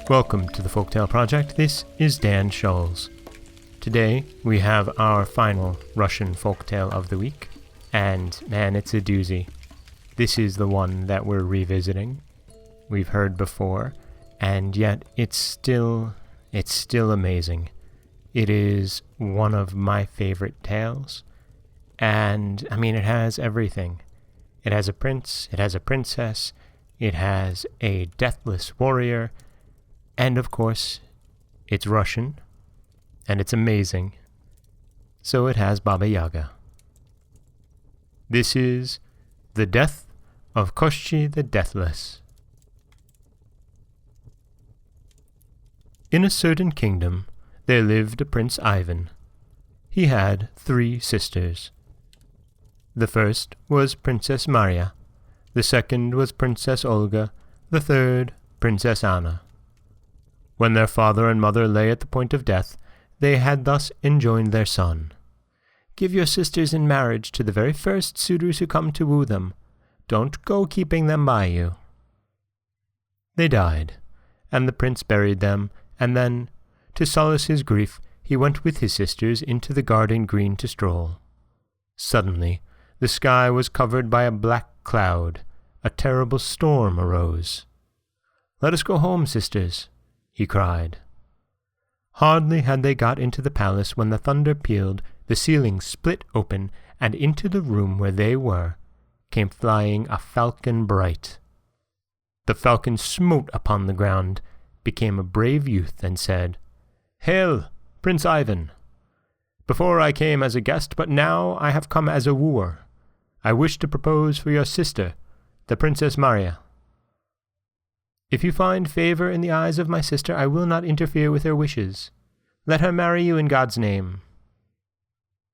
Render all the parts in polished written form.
Welcome to the Folktale Project. This is Dan Scholes. Today we have our final Russian folktale of the week, and man, it's a doozy. This is the one that we're revisiting. We've heard before, and yet it's still amazing. It is one of my favorite tales, and it has everything. It has a prince, it has a princess, it has a deathless warrior, and of course, it's Russian, and it's amazing. So it has Baba Yaga. This is The Death of Koshchei the Deathless. In a certain kingdom, there lived a Prince Ivan. He had 3 sisters. The first was Princess Marya, the second was Princess Olga, the third, Princess Anna. When their father and mother lay at the point of death, they had thus enjoined their son. "Give your sisters in marriage to the very first suitors who come to woo them. Don't go keeping them by you." They died, and the prince buried them, and then, to solace his grief, he went with his sisters into the garden green to stroll. Suddenly, the sky was covered by a black cloud. A terrible storm arose. "Let us go home, sisters," he cried. Hardly had they got into the palace when the thunder pealed, the ceiling split open, and into the room where they were came flying a falcon bright. The falcon smote upon the ground, became a brave youth, and said, "Hail, Prince Ivan! Before I came as a guest, but now I have come as a wooer. I wish to propose for your sister, the Princess Marya. If you find favor in the eyes of my sister, I will not interfere with her wishes. Let her marry you in God's name."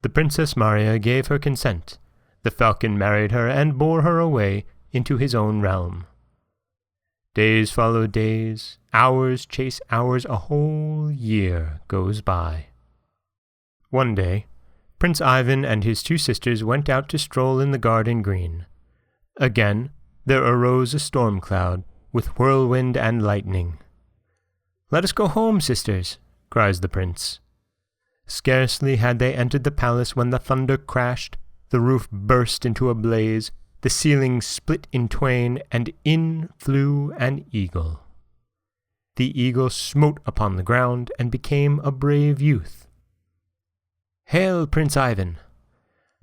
The Princess Marya gave her consent. The falcon married her and bore her away into his own realm. Days followed days, hours chase hours, a whole year goes by. One day, Prince Ivan and his 2 sisters went out to stroll in the garden green. Again, there arose a storm cloud, with whirlwind and lightning. "Let us go home, sisters," cries the prince. Scarcely had they entered the palace when the thunder crashed, the roof burst into a blaze, the ceiling split in twain, and in flew an eagle. The eagle smote upon the ground and became a brave youth. "Hail, Prince Ivan!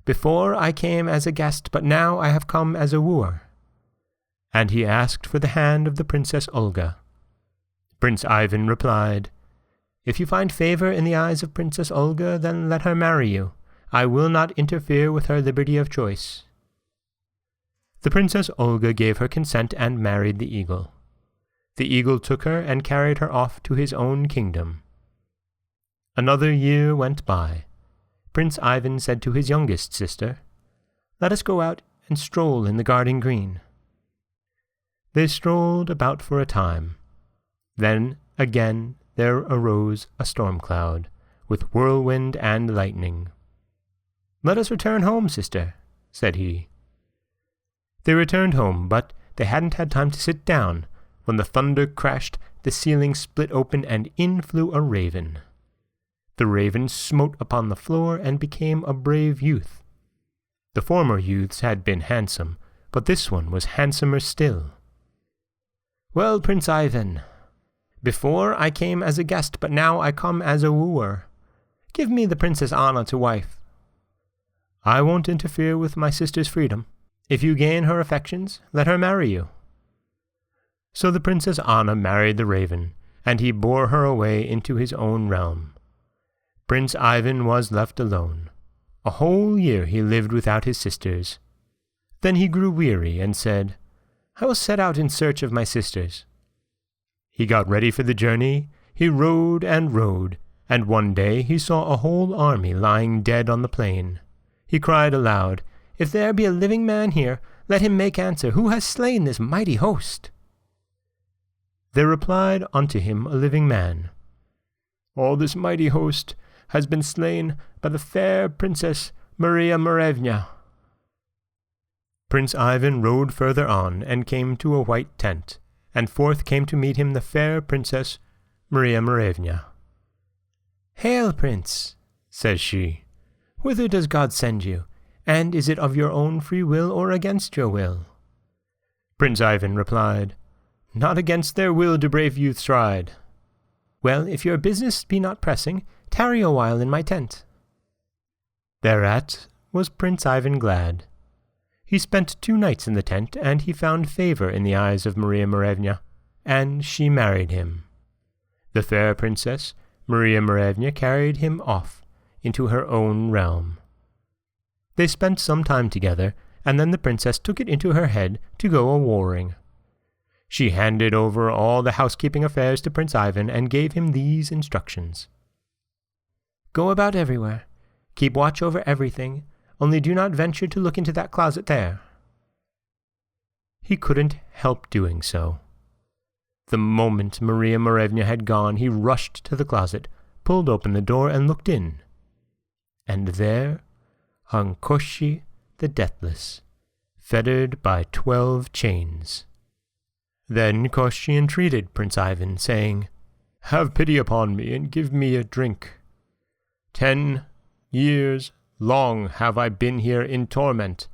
Before I came as a guest, but now I have come as a wooer." And he asked for the hand of the Princess Olga. Prince Ivan replied, "If you find favor in the eyes of Princess Olga, then let her marry you. I will not interfere with her liberty of choice." The Princess Olga gave her consent and married the eagle. The eagle took her and carried her off to his own kingdom. Another year went by. Prince Ivan said to his youngest sister, "Let us go out and stroll in the garden green." They strolled about for a time. Then again there arose a storm cloud, with whirlwind and lightning. "Let us return home, sister," said he. They returned home, but they hadn't had time to sit down when the thunder crashed, the ceiling split open, and in flew a raven. The raven smote upon the floor and became a brave youth. The former youths had been handsome, but this one was handsomer still. "Well, Prince Ivan, before I came as a guest, but now I come as a wooer. Give me the Princess Anna to wife." "I won't interfere with my sister's freedom. If you gain her affections, let her marry you." So the Princess Anna married the raven, and he bore her away into his own realm. Prince Ivan was left alone. A whole year he lived without his sisters. Then he grew weary and said, "I will set out in search of my sisters." He got ready for the journey. He rode, and one day he saw a whole army lying dead on the plain. He cried aloud, "If there be a living man here, let him make answer, who has slain this mighty host?" There replied unto him a living man, "All this mighty host has been slain by the fair princess Marya Morevna." Prince Ivan rode further on, and came to a white tent, and forth came to meet him the fair Princess Marya Morevna. "Hail, Prince," says she. "Whither does God send you, and is it of your own free will or against your will?" Prince Ivan replied, "Not against their will do brave youths ride." "Well, if your business be not pressing, tarry a while in my tent." Thereat was Prince Ivan glad. He spent 2 nights in the tent, and he found favor in the eyes of Marya Morevna, and she married him. The fair Princess Marya Morevna carried him off into her own realm. They spent some time together, and then the princess took it into her head to go a-warring. She handed over all the housekeeping affairs to Prince Ivan and gave him these instructions. "Go about everywhere. Keep watch over everything. Only do not venture to look into that closet there." He couldn't help doing so. The moment Marya Morevna had gone, he rushed to the closet, pulled open the door, and looked in. And there hung Koshchei the Deathless, fettered by 12 chains. Then Koshchei entreated Prince Ivan, saying, "Have pity upon me, and give me a drink. 10 years long have I been here in torment,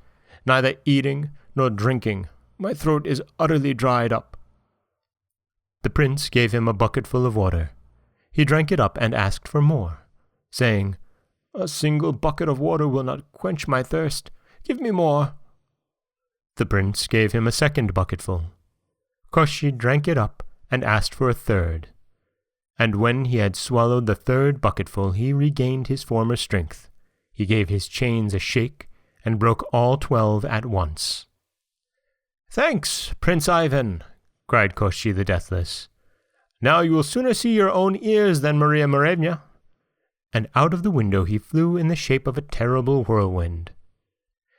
neither eating nor drinking. My throat is utterly dried up." The prince gave him a bucketful of water. He drank it up and asked for more, saying, "A single bucket of water will not quench my thirst. Give me more." The prince gave him a second bucketful. Koshchei drank it up and asked for a third. And when he had swallowed the 3rd bucketful, he regained his former strength. He gave his chains a shake and broke all 12 at once. "Thanks, Prince Ivan," cried Koshchei the Deathless. "Now you will sooner see your own ears than Marya Morevna." And out of the window he flew in the shape of a terrible whirlwind.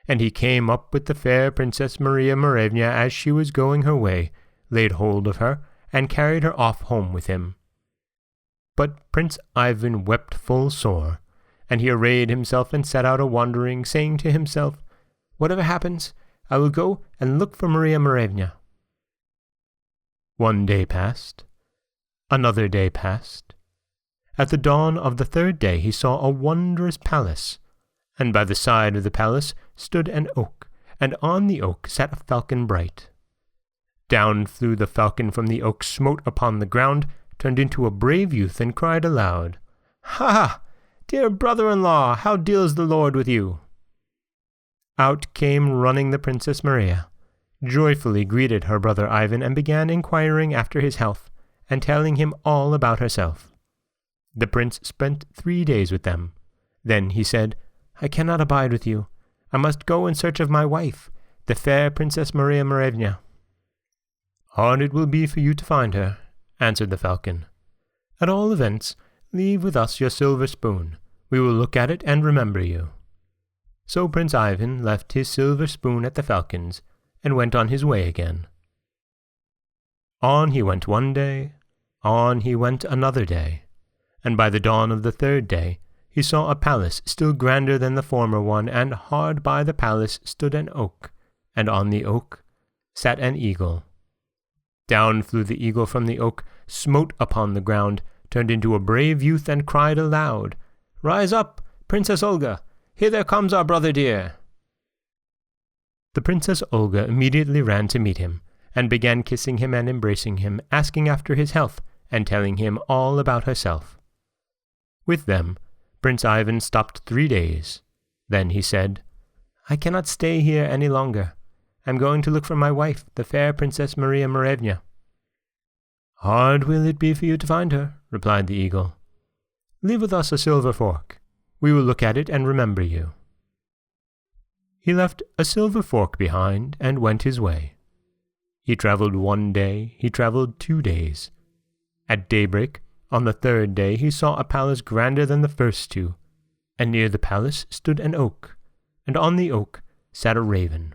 And he came up with the fair Princess Marya Morevna as she was going her way, laid hold of her, and carried her off home with him. But Prince Ivan wept full sore, and he arrayed himself and set out a-wandering, saying to himself, "Whatever happens, I will go and look for Marya Morevna." 1 day passed. Another day passed. At the dawn of the 3rd day he saw a wondrous palace, and by the side of the palace stood an oak, and on the oak sat a falcon bright. Down flew the falcon from the oak, smote upon the ground, turned into a brave youth, and cried aloud, "Ha ha! Dear brother-in-law, how deals the Lord with you?" Out came running the Princess Marya, joyfully greeted her brother Ivan, and began inquiring after his health, and telling him all about herself. The prince spent 3 days with them. Then he said, "I cannot abide with you. I must go in search of my wife, the fair Princess Marya Morevna." "Hard it will be for you to find her," answered the falcon. "At all events, leave with us your silver spoon. We will look at it and remember you." So Prince Ivan left his silver spoon at the falcon's, and went on his way again. On he went 1 day, on he went another day, and by the dawn of the 3rd day he saw a palace still grander than the former one, and hard by the palace stood an oak, and on the oak sat an eagle. Down flew the eagle from the oak, smote upon the ground, turned into a brave youth, and cried aloud, "Rise up, Princess Olga! Hither comes our brother dear!" The Princess Olga immediately ran to meet him, and began kissing him and embracing him, asking after his health, and telling him all about herself. With them, Prince Ivan stopped 3 days. Then he said, "I cannot stay here any longer. I am going to look for my wife, the fair Princess Marya Morevna." "Hard will it be for you to find her," replied the eagle. "Leave with us a silver fork. We will look at it and remember you." He left a silver fork behind and went his way. He traveled 1 day, he traveled 2 days. At daybreak, on the 3rd day, he saw a palace grander than the first 2, and near the palace stood an oak, and on the oak sat a raven.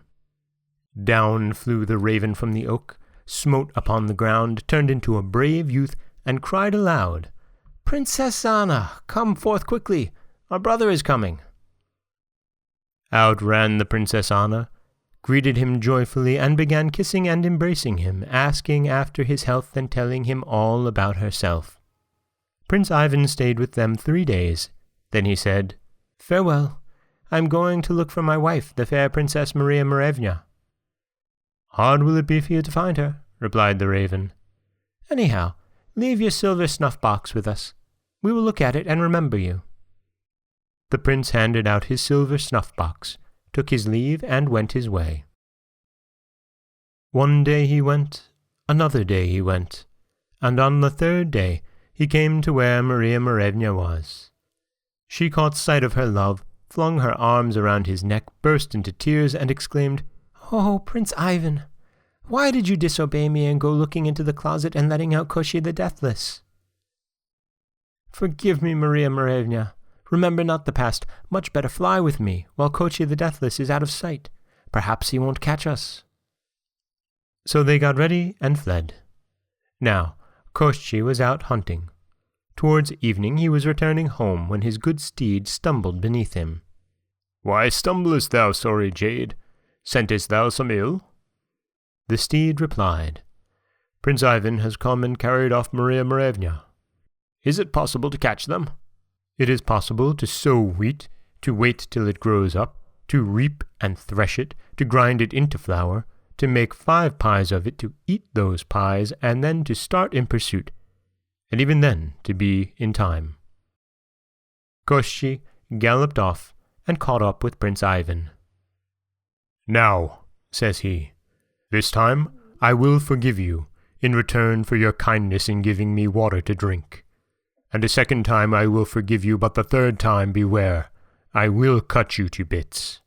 Down flew the raven from the oak, smote upon the ground, turned into a brave youth, and cried aloud, "Princess Anna, come forth quickly, our brother is coming." Out ran the Princess Anna, greeted him joyfully, and began kissing and embracing him, asking after his health and telling him all about herself. Prince Ivan stayed with them 3 days. Then he said, "Farewell. I'm going to look for my wife, the fair Princess Marya Morevna." "Hard will it be for you to find her," replied the raven. "Anyhow, leave your silver snuff-box with us. We will look at it and remember you." The prince handed out his silver snuff-box, took his leave, and went his way. One day he went, another day he went, and on the 3rd day he came to where Marya Morevna was. She caught sight of her love, flung her arms around his neck, burst into tears, and exclaimed, "Oh, Prince Ivan, why did you disobey me and go looking into the closet and letting out Koshchei the Deathless?" "Forgive me, Marya Morevna. Remember not the past. Much better fly with me, while Koshchei the Deathless is out of sight. Perhaps he won't catch us." So they got ready and fled. Now, Koshchei was out hunting. Towards evening he was returning home when his good steed stumbled beneath him. "Why stumblest thou, sorry jade? Scentest thou some ill?" The steed replied, "Prince Ivan has come and carried off Marya Morevna. Is it possible to catch them?" "It is possible to sow wheat, to wait till it grows up, to reap and thresh it, to grind it into flour, to make 5 pies of it, to eat those pies, and then to start in pursuit, and even then to be in time." Koshchei galloped off and caught up with Prince Ivan. "Now," says he, "this time I will forgive you in return for your kindness in giving me water to drink. And a 2nd time I will forgive you, but the 3rd time beware, I will cut you to bits."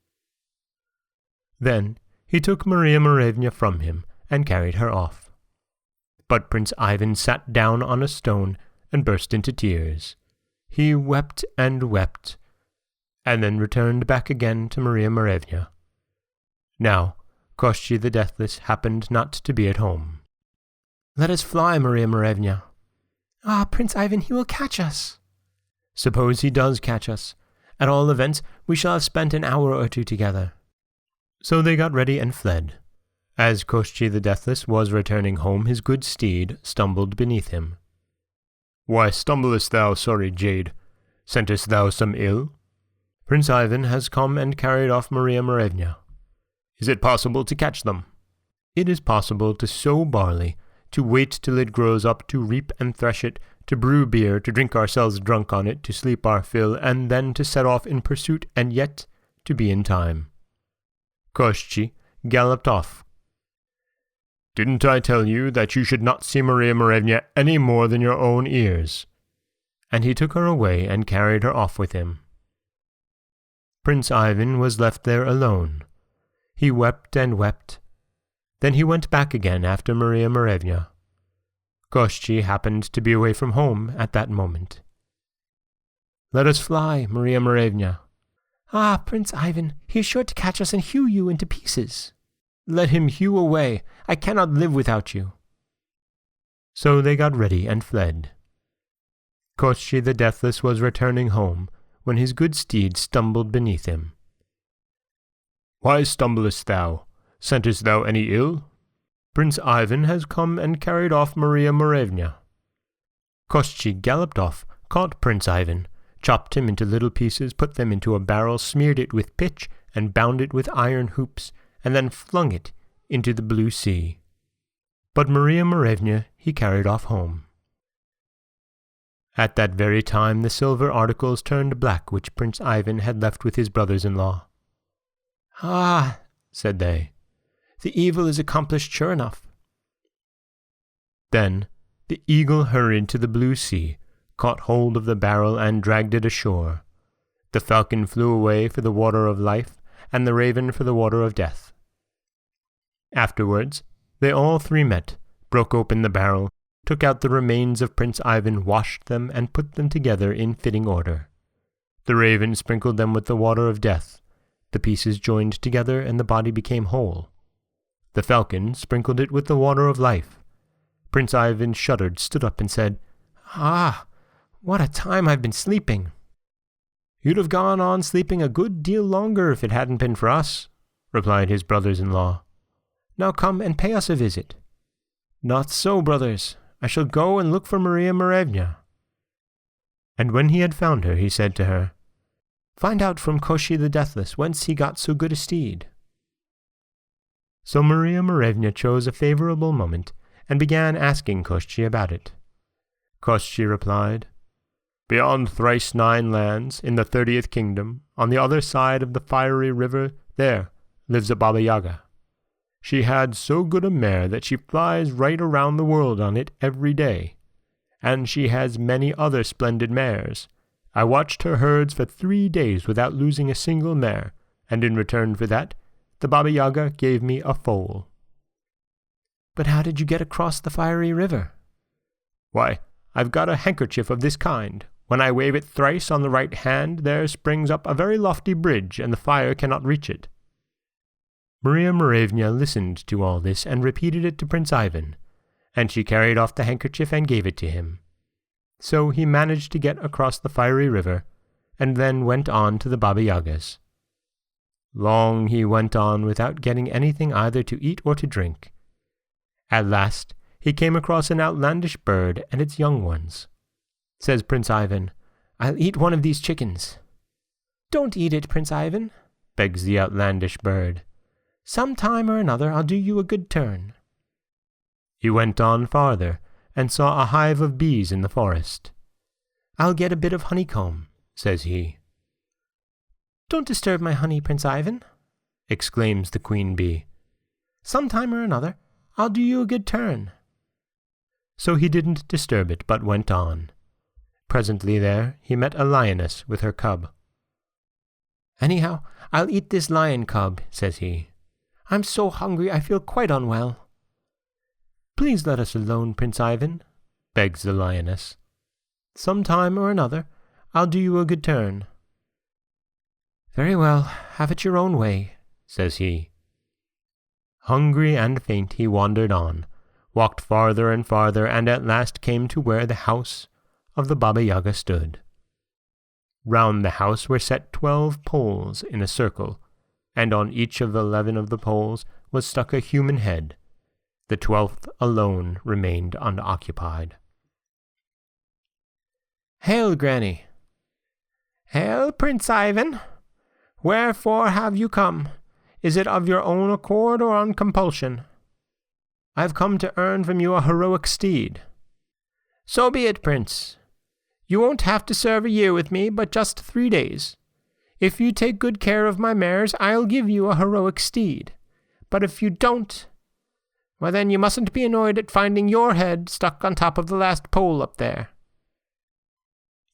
Then he took Marya Morevna from him and carried her off. But Prince Ivan sat down on a stone and burst into tears. He wept and wept, and then returned back again to Marya Morevna. Now, Koshchei the Deathless happened not to be at home. "Let us fly, Marya Morevna." "Ah, Prince Ivan, he will catch us." "Suppose he does catch us. At all events, we shall have spent an hour or 2 together." So they got ready and fled. As Koshchei the Deathless was returning home, his good steed stumbled beneath him. "Why stumblest thou, sorry jade? Scentest thou some ill?" "Prince Ivan has come and carried off Marya Morevna." "Is it possible to catch them?" "It is possible to sow barley, to wait till it grows up, to reap and thresh it, to brew beer, to drink ourselves drunk on it, to sleep our fill, and then to set off in pursuit, and yet to be in time." Koshchei galloped off. "Didn't I tell you that you should not see Marya Morevna any more than your own ears?" And he took her away and carried her off with him. Prince Ivan was left there alone. He wept and wept. Then he went back again after Marya Morevna. Koshchei happened to be away from home at that moment. "Let us fly, Marya Morevna." "Ah, Prince Ivan, he is sure to catch us and hew you into pieces." "Let him hew away. I cannot live without you." So they got ready and fled. Koshchei the Deathless was returning home when his good steed stumbled beneath him. "Why stumblest thou? Scentest thou any ill?" "Prince Ivan has come and carried off Marya Morevna." Koshchei galloped off, caught Prince Ivan, chopped him into little pieces, put them into a barrel, smeared it with pitch, and bound it with iron hoops, and then flung it into the blue sea. But Marya Morevna he carried off home. At that very time the silver articles turned black which Prince Ivan had left with his brothers-in-law. "Ah," said they, "the evil is accomplished sure enough." Then the eagle hurried to the blue sea, caught hold of the barrel and dragged it ashore. The falcon flew away for the water of life, and the raven for the water of death. Afterwards they all 3 met, broke open the barrel, took out the remains of Prince Ivan, washed them, and put them together in fitting order. The raven sprinkled them with the water of death. The pieces joined together, and the body became whole. The falcon sprinkled it with the water of life. Prince Ivan shuddered, stood up, and said, "Ah, what a time I've been sleeping!" "You'd have gone on sleeping a good deal longer if it hadn't been for us," replied his brothers-in-law. "Now come and pay us a visit." "Not so, brothers. I shall go and look for Maria Morevna." And when he had found her, he said to her, "Find out from Koshchei the Deathless whence he got so good a steed." So Maria Morevna chose a favorable moment and began asking Koshchei about it. Koshchei replied, "Beyond thrice 9 lands, in the 30th kingdom, on the other side of the fiery river, there lives a Baba Yaga. She had so good a mare that she flies right around the world on it every day. And she has many other splendid mares. I watched her herds for 3 days without losing a single mare, and in return for that, the Baba Yaga gave me a foal." "But how did you get across the fiery river?" "Why, I've got a handkerchief of this kind. When I wave it thrice on the right hand, there springs up a very lofty bridge, and the fire cannot reach it." Maria Morevna listened to all this and repeated it to Prince Ivan, and she carried off the handkerchief and gave it to him. So he managed to get across the fiery river, and then went on to the Baba Yaga's. Long he went on without getting anything either to eat or to drink. At last he came across an outlandish bird and its young ones. Says Prince Ivan, "I'll eat one of these chickens." "Don't eat it, Prince Ivan," begs the outlandish bird. "Some time or another I'll do you a good turn." He went on farther, and saw a hive of bees in the forest. "I'll get a bit of honeycomb," says he. "Don't disturb my honey, Prince Ivan," exclaims the queen bee. "Some time or another I'll do you a good turn." So he didn't disturb it, but went on. Presently there he met a lioness with her cub. "Anyhow, I'll eat this lion cub," says he. "I'm so hungry I feel quite unwell." "Please let us alone, Prince Ivan," begs the lioness. "Some time or another I'll do you a good turn." "Very well, have it your own way," says he. Hungry and faint he wandered on, walked farther and farther, and at last came to where the house of the Baba Yaga stood. Round the house were set 12 poles in a circle, and on each of 11 of the poles was stuck a human head. The 12th alone remained unoccupied. "Hail, Granny!" "Hail, Prince Ivan! Wherefore have you come? Is it of your own accord or on compulsion?" "I have come to earn from you a heroic steed." "So be it, Prince. You won't have to serve a year with me, but just 3 days. If you take good care of my mares, I'll give you a heroic steed. But if you don't, well then you mustn't be annoyed at finding your head stuck on top of the last pole up there."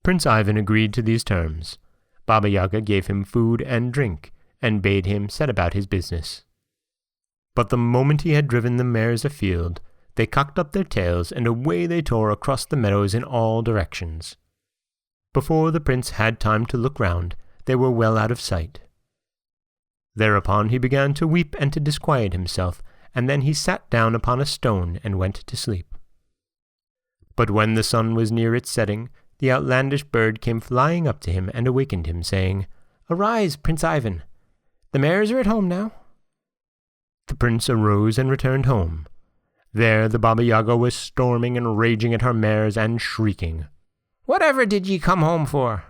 Prince Ivan agreed to these terms. Baba Yaga gave him food and drink, and bade him set about his business. But the moment he had driven the mares afield, they cocked up their tails, and away they tore across the meadows in all directions. Before the prince had time to look round, they were well out of sight. Thereupon he began to weep and to disquiet himself, and then he sat down upon a stone and went to sleep. But when the sun was near its setting, the outlandish bird came flying up to him and awakened him, saying, "Arise, Prince Ivan! The mares are at home now." The prince arose and returned home. There the Baba Yaga was storming and raging at her mares and shrieking, "Whatever did ye come home for?"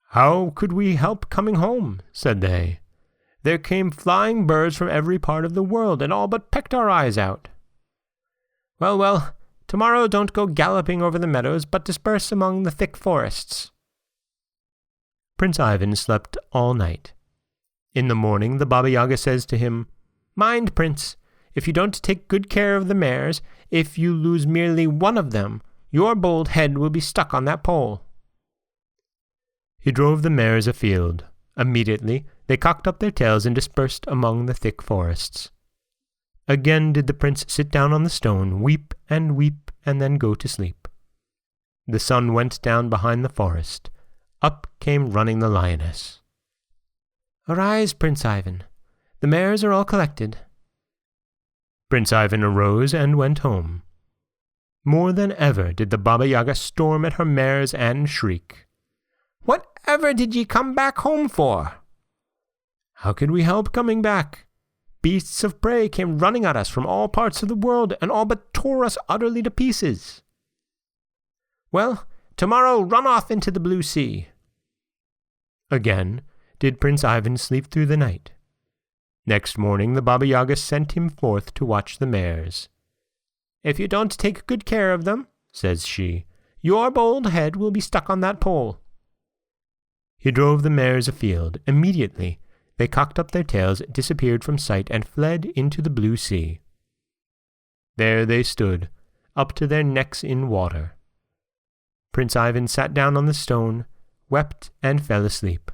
"How could we help coming home?" said they. "There came flying birds from every part of the world, and all but pecked our eyes out." "Well, well, tomorrow don't go galloping over the meadows, but disperse among the thick forests." Prince Ivan slept all night. In the morning the Baba Yaga says to him, "Mind, Prince, if you don't take good care of the mares, if you lose merely one of them, your bold head will be stuck on that pole." He drove the mares afield. Immediately they cocked up their tails and dispersed among the thick forests. Again did the prince sit down on the stone, weep, and then go to sleep. The sun went down behind the forest. Up came running the lioness. "Arise, Prince Ivan. The mares are all collected." Prince Ivan arose and went home. More than ever did the Baba Yaga storm at her mares and shriek, Whatever did ye come back home for?" "How could we help coming back? Beasts of prey came running at us from all parts of the world and all but tore us utterly to pieces." "Well, tomorrow run off into the blue sea." Again did Prince Ivan sleep through the night. Next morning the Baba Yaga sent him forth to watch the mares. "If you don't take good care of them," says she, "your bold head will be stuck on that pole." He drove the mares afield. Immediately they cocked up their tails, disappeared from sight, and fled into the blue sea. There they stood, up to their necks in water. Prince Ivan sat down on the stone, wept, and fell asleep.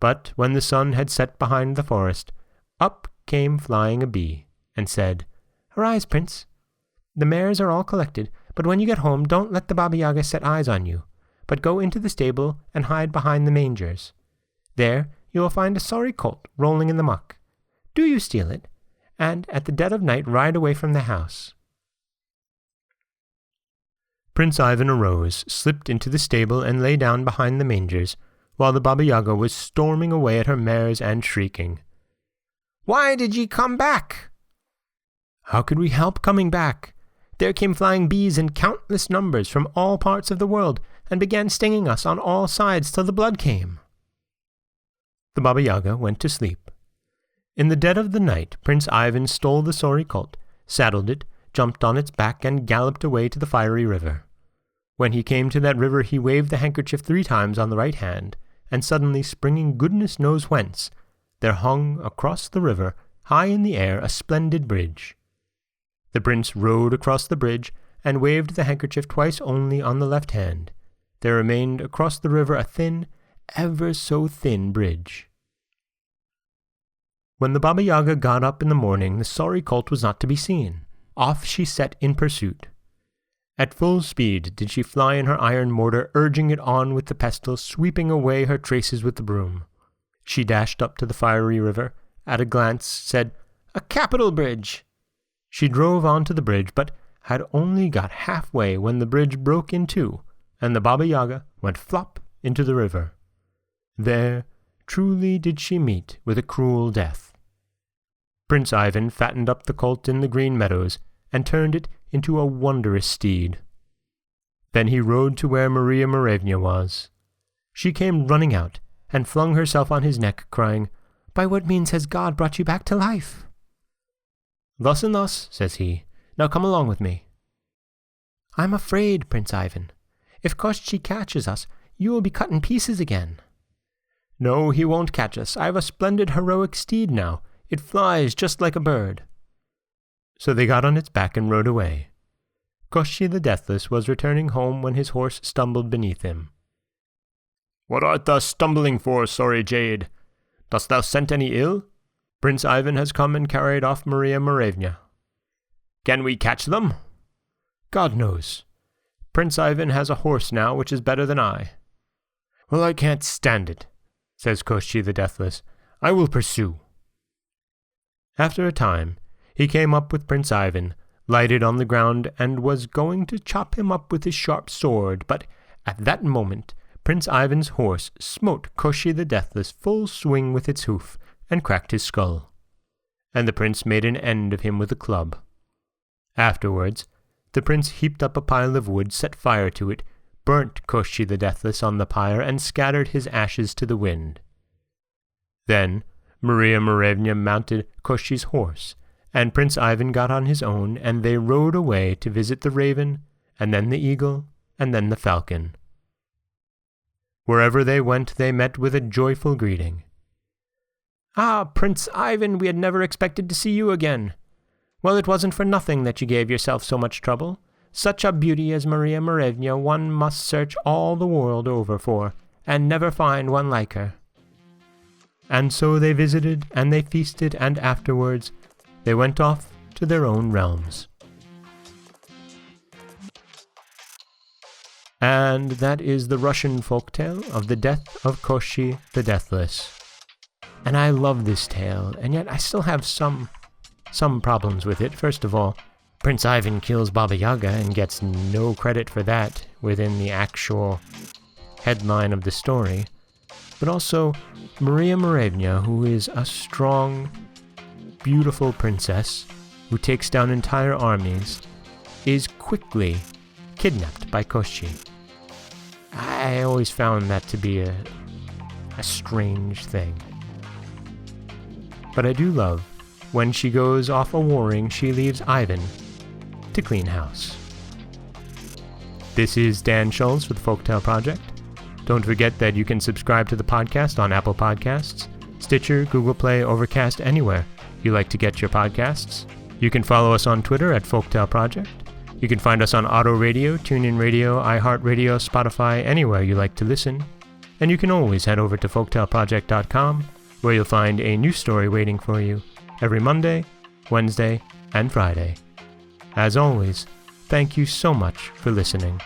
But when the sun had set behind the forest, up came flying a bee, and said, "Arise, Prince. The mares are all collected, but when you get home, don't let the Baba Yaga set eyes on you, but go into the stable and hide behind the mangers. There you will find a sorry colt rolling in the muck. Do you steal it, and at the dead of night ride away from the house." Prince Ivan arose, slipped into the stable, and lay down behind the mangers, while the Baba Yaga was storming away at her mares and shrieking, "Why did ye come back?" "How could we help coming back? There came flying bees in countless numbers from all parts of the world, and began stinging us on all sides till the blood came." The Baba Yaga went to sleep. In the dead of the night, Prince Ivan stole the sorry colt, saddled it, jumped on its back, and galloped away to the fiery river. When he came to that river, he waved the handkerchief 3 times on the right hand, and suddenly, springing goodness knows whence, there hung across the river, high in the air, a splendid bridge. The prince rode across the bridge, and waved the handkerchief twice only on the left hand. There remained across the river a thin, ever so thin bridge. When the Baba Yaga got up in the morning, the sorry colt was not to be seen. Off she set in pursuit. At full speed did she fly in her iron mortar, urging it on with the pestle, sweeping away her traces with the broom. She dashed up to the fiery river, at a glance said, "A capital bridge!" She drove on to the bridge, but had only got halfway when the bridge broke in two, and the Baba Yaga went flop into the river. There truly did she meet with a cruel death. Prince Ivan fattened up the colt in the green meadows, and turned it into a wondrous steed. Then he rode to where Marya Morevna was. She came running out, and flung herself on his neck, crying, "By what means has God brought you back to life?" "Thus and thus," says he. "Now come along with me." "I'm afraid, Prince Ivan. If Koshchei catches us, you will be cut in pieces again." "No, he won't catch us. I have a splendid heroic steed now. It flies just like a bird." So they got on its back and rode away. Koshchei the Deathless was returning home when his horse stumbled beneath him. "What art thou stumbling for, sorry jade? Dost thou scent any ill? Prince Ivan has come and carried off Marya Morevna." "Can we catch them?" "God knows. Prince Ivan has a horse now which is better than I." "Well, I can't stand it," says Koshchei the Deathless. "I will pursue." After a time, he came up with Prince Ivan, lighted on the ground, and was going to chop him up with his sharp sword, but at that moment Prince Ivan's horse smote Koshchei the Deathless full swing with its hoof, and cracked his skull. And the prince made an end of him with a club. Afterwards, the prince heaped up a pile of wood, set fire to it, burnt Koshchei the Deathless on the pyre, and scattered his ashes to the wind. Then Marya Morevna mounted Koshchei's horse, and Prince Ivan got on his own, and they rode away to visit the raven, and then the eagle, and then the falcon. Wherever they went, they met with a joyful greeting. "Ah, Prince Ivan, we had never expected to see you again. Well, it wasn't for nothing that you gave yourself so much trouble. Such a beauty as Marya Morevna one must search all the world over for, and never find one like her." And so they visited, and they feasted, and afterwards they went off to their own realms. And that is the Russian folktale of the death of Koshchei the Deathless. And I love this tale, and yet I still have some problems with it. First of all, Prince Ivan kills Baba Yaga and gets no credit for that within the actual headline of the story, but also Maria Morevna, who is a strong, beautiful princess who takes down entire armies, is quickly kidnapped by Koshchei. I always found that to be a strange thing. But I do love when she goes off a-warring, she leaves Ivan to clean house. This is Dan Schultz with the Folktale Project. Don't forget that you can subscribe to the podcast on Apple Podcasts, Stitcher, Google Play, Overcast, anywhere you like to get your podcasts. You can follow us on Twitter at Folktale Project. You can find us on Auto Radio, TuneIn Radio, iHeartRadio, Spotify, anywhere you like to listen. And you can always head over to folktaleproject.com, where you'll find a new story waiting for you every Monday, Wednesday, and Friday. As always, thank you so much for listening.